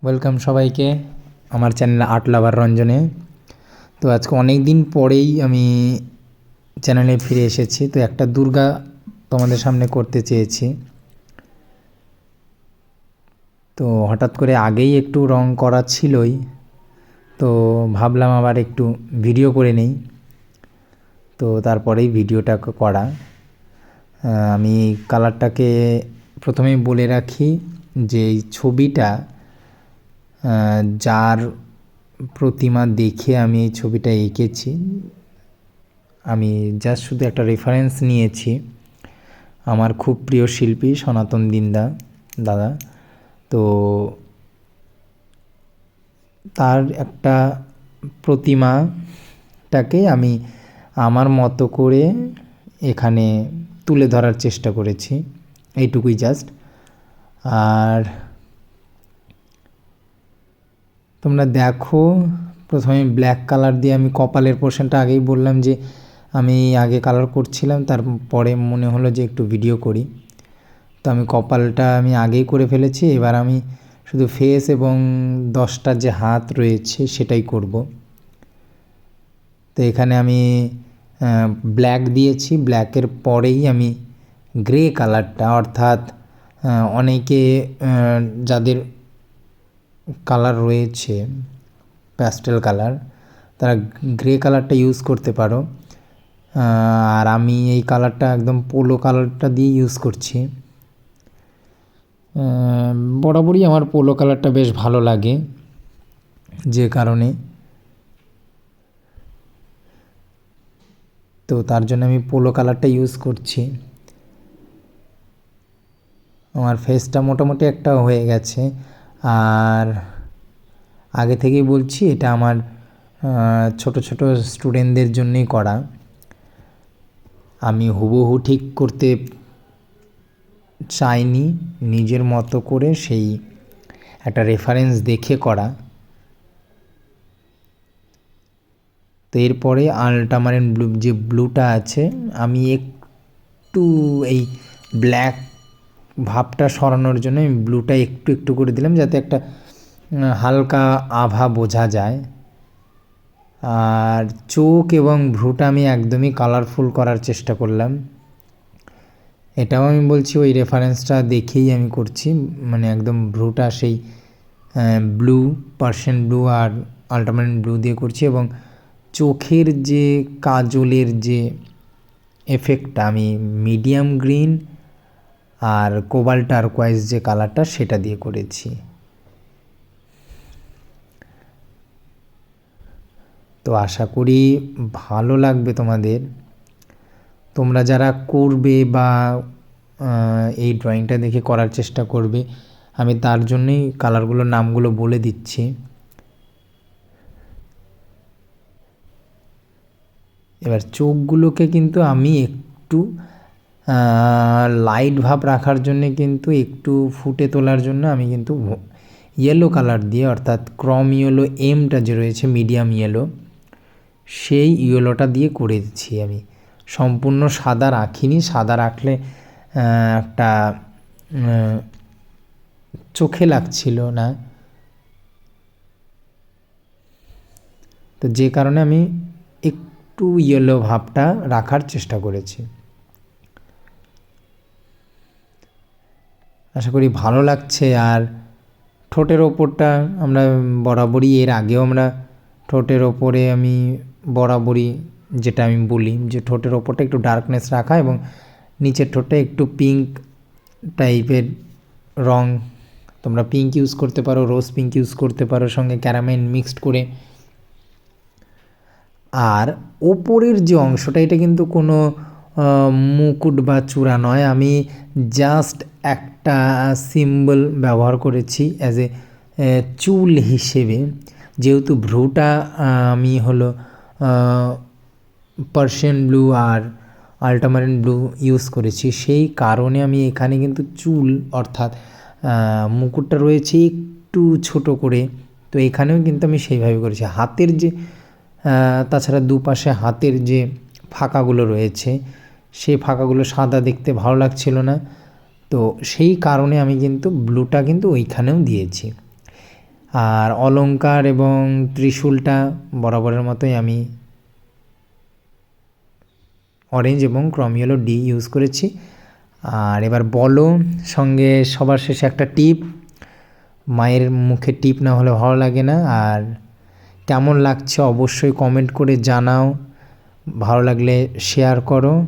Welcome সবাইকে আমার channel art lover রঞ্জনে। তো আজকে অনেক দিন পরেই আমি চ্যানেলে ফিরে এসেছি। তো একটা দুর্গা তোমাদের সামনে করতে চেয়েছি। তো হঠাৎ করে আগেই একটু রং করা ছিলই, তো ভাবলাম আবার একটু ভিডিও করে নেই। তো তারপরেই ভিডিওটা করা। আমি কালারটাকে প্রথমেই বলে রাখি যে এই ছবিটা যার প্রতিমা দেখে আমি এই ছবিটা এঁকেছি, আমি জাস্ট শুধু একটা রেফারেন্স নিয়েছি। আমার খুব প্রিয় শিল্পী সনাতন দিন্দা দাদা, তো তার একটা প্রতিমাটাকে আমি আমার মতো করে এখানে তুলে ধরার চেষ্টা করেছি, এইটুকুই জাস্ট। আর তোমরা দেখো, প্রথমে ব্ল্যাক কালার দিয়ে আমি কপালের পোর্শনটা আগেই বললাম যে আমি আগে কালার করছিলাম, তারপরে মনে হলো যে একটু ভিডিও করি। তো আমি কপালটা আমি আগেই করে ফেলেছি। এবার আমি শুধু ফেস এবং 10টা যে হাত রয়েছে সেটাই করব। তো এখানে আমি ব্ল্যাক দিয়েছি, ব্ল্যাকের পরেই আমি গ্রে কালারটা, অর্থাৎ অনেকে যাদের কালার রয়েছে প্যাস্টেল কালার, তারা গ্রে কালারটা ইউজ করতে পারো। আর আমি এই কালারটা একদম পোলো কালারটা দিয়ে ইউজ করছি। বরাবরই আমার পোলো কালারটা বেশ ভালো লাগে, যে কারণে তো তার জন্য আমি পোলো কালারটা ইউজ করছি। আমার ফেসটা মোটামুটি একটা হয়ে গেছে। আর আগে থেকেই বলছি, এটা আমার ছোট ছোট স্টুডেন্টদের জন্যই করা। আমি হুবহু ঠিক করতে চাইনি, নিজের মতো করে সেই একটা রেফারেন্স দেখে করা। তো এরপরে আল্ট্রামারিন ব্লু যে ব্লুটা আছে, আমি একটু এই ব্ল্যাক ভাবটা সরানোর জন্য আমি ব্লুটা একটু একটু করে দিলাম, যাতে একটা হালকা আভা বোঝা যায়। আর চোখ এবং ভ্রুটা আমি একদমই কালারফুল করার চেষ্টা করলাম। এটাও আমি বলছি ওই রেফারেন্সটা দেখেই আমি করছি, মানে একদম ভ্রুটা সেই ব্লু, পার্সিয়ান ব্লু আর আল্ট্রামারিন ব্লু দিয়ে করছি। এবং চোখের যে কাজলের যে এফেক্টটা আমি মিডিয়াম গ্রিন আর কোবাল্ট টারকোয়াইজ যে কালারটা সেটা দিয়ে করেছি। তো আশা করি ভালো লাগবে তোমাদের। তোমরা যারা করবে বা এই ড্রয়িংটা দেখে করার চেষ্টা করবে, আমি তার জন্যই কালারগুলোর নামগুলো বলে দিচ্ছি। এবার চোখগুলোকে কিন্তু আমি একটু লাইট ভাব রাখার জন্যে, কিন্তু একটু ফুটে তোলার জন্য আমি কিন্তু ইয়েলো কালার দিয়ে, অর্থাৎ ক্রম ইয়েলো এমটা যে রয়েছে মিডিয়াম ইয়েলো, সেই ইয়েলোটা দিয়ে করেছি। আমি সম্পূর্ণ সাদা রাখিনি, সাদা রাখলে একটা চোখে লাগছিল না, তো যে কারণে আমি একটু ইয়েলো ভাবটা রাখার চেষ্টা করেছি। আশা করি ভালো লাগছে। আর ঠোঁটের ওপরটা আমরা বরাবরই, এর আগেও আমরা ঠোঁটের ওপরে আমি বরাবরই যেটা আমি বলি যে ঠোঁটের ওপরটা একটু ডার্কনেস রাখা এবং নিচের ঠোঁটটা একটু পিঙ্ক টাইপের রং, তোমরা পিঙ্ক ইউজ করতে পারো, রোজ পিঙ্ক ইউজ করতে পারো, সঙ্গে ক্যারামেল মিক্সড করে। আর ওপরের যে অংশটা, এটা কিন্তু কোনো মুকুট বা চূড়া নয়, আমি জাস্ট একটা সিম্বল ব্যবহার করেছি অ্যাজ এ চুল হিসেবে। যেহেতু ভ্রুটা আমি হলো পার্সিয়ান ব্লু আর আল্ট্রামারিন ব্লু ইউজ করেছি, সেই কারণে আমি এখানে কিন্তু চুল, অর্থাৎ মুকুটটা রয়েছে একটু ছোট করে, তো এখানেও কিন্তু আমি সেইভাবে করেছি। হাতের যে তাছাড়া দুপাশে হাতের যে ফাঁকাগুলো রয়েছে, সেই ফাঁকাগুলো সাদা দেখতে ভালো লাগছিল না, তো সেই কারণে আমি কিন্তু ব্লুটা কিন্তু ওইখানেও দিয়েছি। আর অলংকার এবং ত্রিশূলটা বরাবরের মতোই আমি অরেঞ্জ এবং ক্রম ইয়েলো ডি ইউজ করেছি। আর এবার বলো সঙ্গে সবার শেষে একটা টিপ, মায়ের মুখে টিপ না হলে ভালো লাগে না। আর কেমন লাগছে অবশ্যই কমেন্ট করে জানাও, ভালো লাগলে শেয়ার করো।